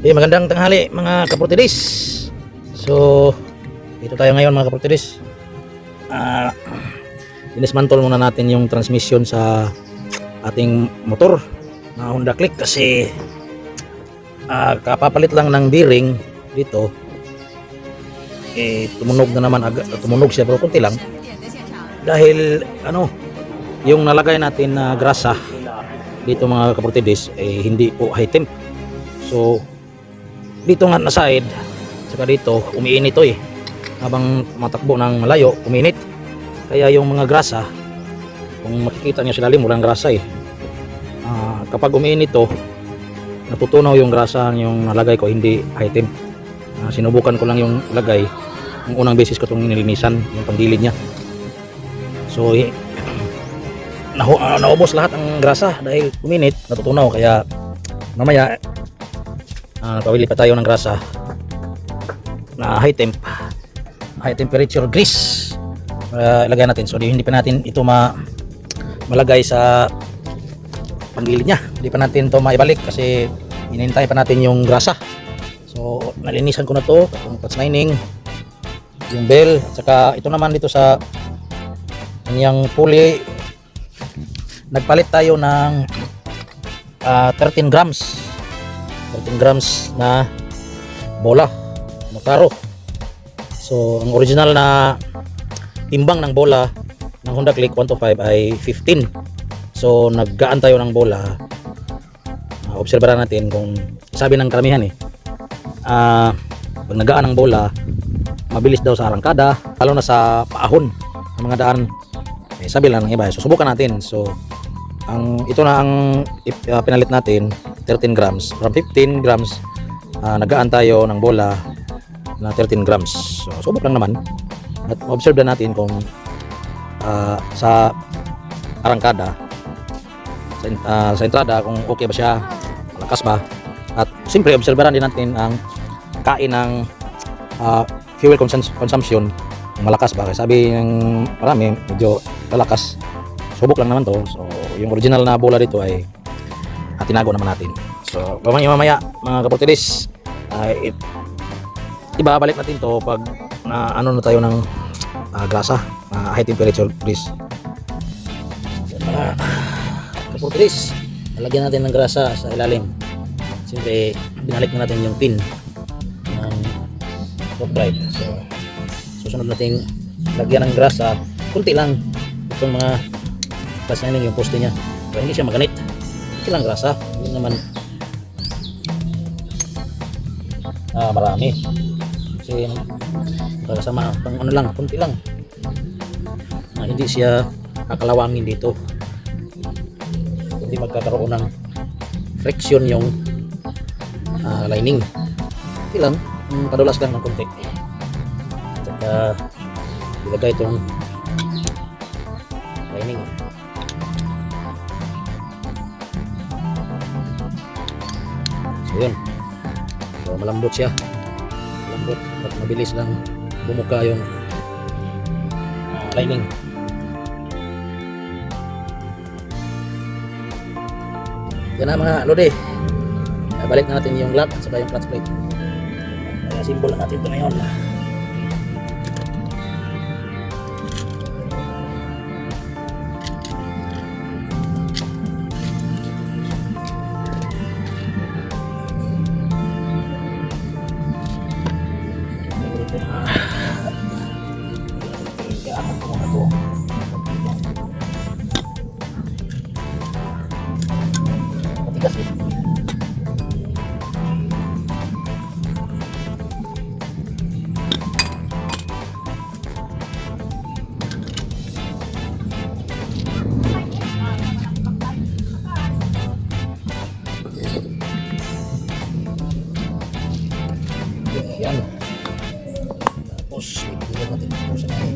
Okay, magandang tanghali mga kaportidis. So, dito tayo ngayon mga kaportidis. Dinismantle muna natin yung transmission sa ating motor na Honda Click kasi kapapalit lang ng bearing dito. Tumunog na naman, tumunog siya pero konti lang. Dahil yung nalagay natin na grasa dito mga kaportidis hindi po high temp. So dito nga na side saka dito umiinit to habang matakbo ng malayo umiinit, kaya yung mga grasa kung makikita niyo sa lalim walang grasa kapag umiinit to natutunaw yung grasa yung nalagay ko, hindi high temp. Sinubukan ko lang yung lagay yung unang beses ko itong nilinisan yung panggilid niya. So naubos lahat ang grasa dahil uminit, natutunaw, kaya mamaya napawili pa tayo ng grasa na high temperature grease para ilagay natin. So hindi pa natin ito malagay sa panggilid niya, hindi pa natin ito maibalik kasi hinihintay pa natin yung grasa. So nalinisan ko na to, yung clutch lining, yung bell, at saka ito naman dito sa kanyang pulley nagpalit tayo ng 13 grams na bola Macaro. So ang original na timbang ng bola ng Honda Click 125 ay 15. So naggaan tayo ng bola. Obserbahan natin kung sabi ng karamihan pag nagaan ng bola mabilis daw sa arangkada, lalo na sa paahon ng mga daan. Sabi lang ng iba. So subukan natin. So ito na ang pinalit natin, 13 grams from 15 grams. Nagaan tayo ng bola na 13 grams. So subok lang naman at observe na natin kung sa arangkada, sa entrada, kung okay ba siya, malakas ba. At siyempre obserbahan din natin ang kain ng fuel consumption, malakas ba. Kasi sabi ng marami medyo malakas. Subok lang naman to. So yung original na bola dito ay tinago naman natin. So mamaya mga kaportidis ibabalik natin to pag na tayo ng grasa, high temperature grease. So, mga kaportidis, lalagyan natin ng grasa sa ilalim. Siyempre binalik na natin yung pin ng top drive. So susunod natin lagyan ng grasa, kunti lang itong mga kasi yung poste niya para hindi siya maganit. Ilang grasa, hindi naman marami kasi kasama pang lang, kunti lang hindi siya kakalawangin dito, hindi magkakaroon ng friction yung lining. Kunti lang, padulas lang ng kunti at saka ilagay itong lining. So yun, so malambot siya, malambot at mabilis lang bumuka yung lining. Yan na mga lodi, balik na natin yung lock at saka yung clutch plate. Kaya simbol natin ito ngayon. Matigas yan. Tapos ibigay natin ito sa natin.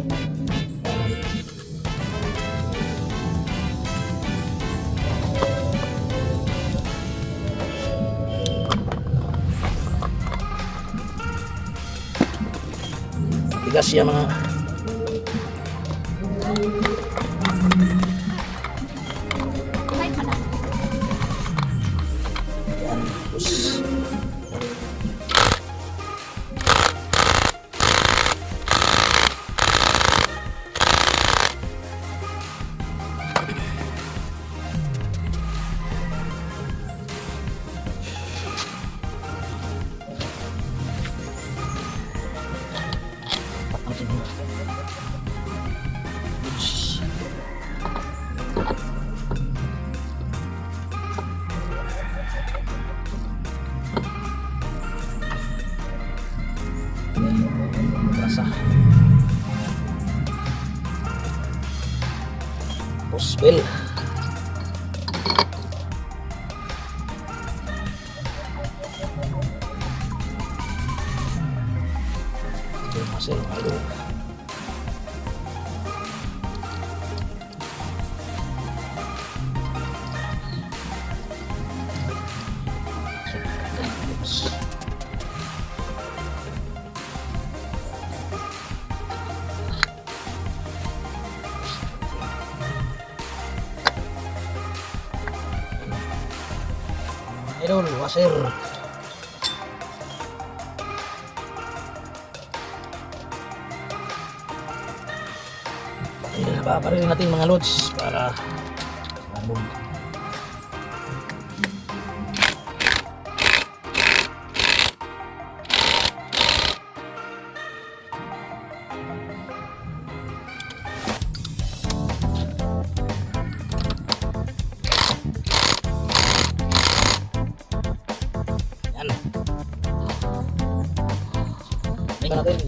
Tigas siya mga yan. Tapos grasa. Tapos bell. Ito yung muscle mga idol. Idol, washer. Paparilin natin mga lods para sabog. Yan. Tingnan natin.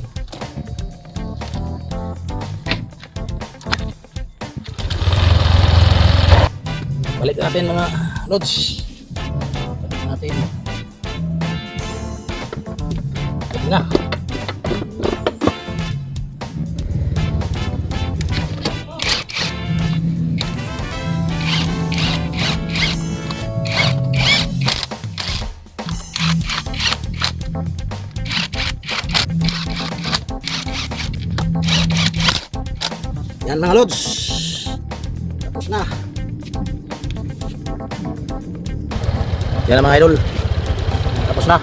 Balik natin mga lods. Balik natin. Balik na. Yan mga lods. Tapos na. Yan na mga idol. Tapos na.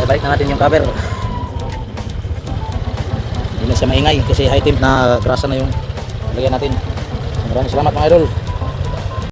Ibalik na natin yung cover. Hindi na siya maingay kasi high temp na grasa na yung lagyan natin. Maraming salamat mga idol.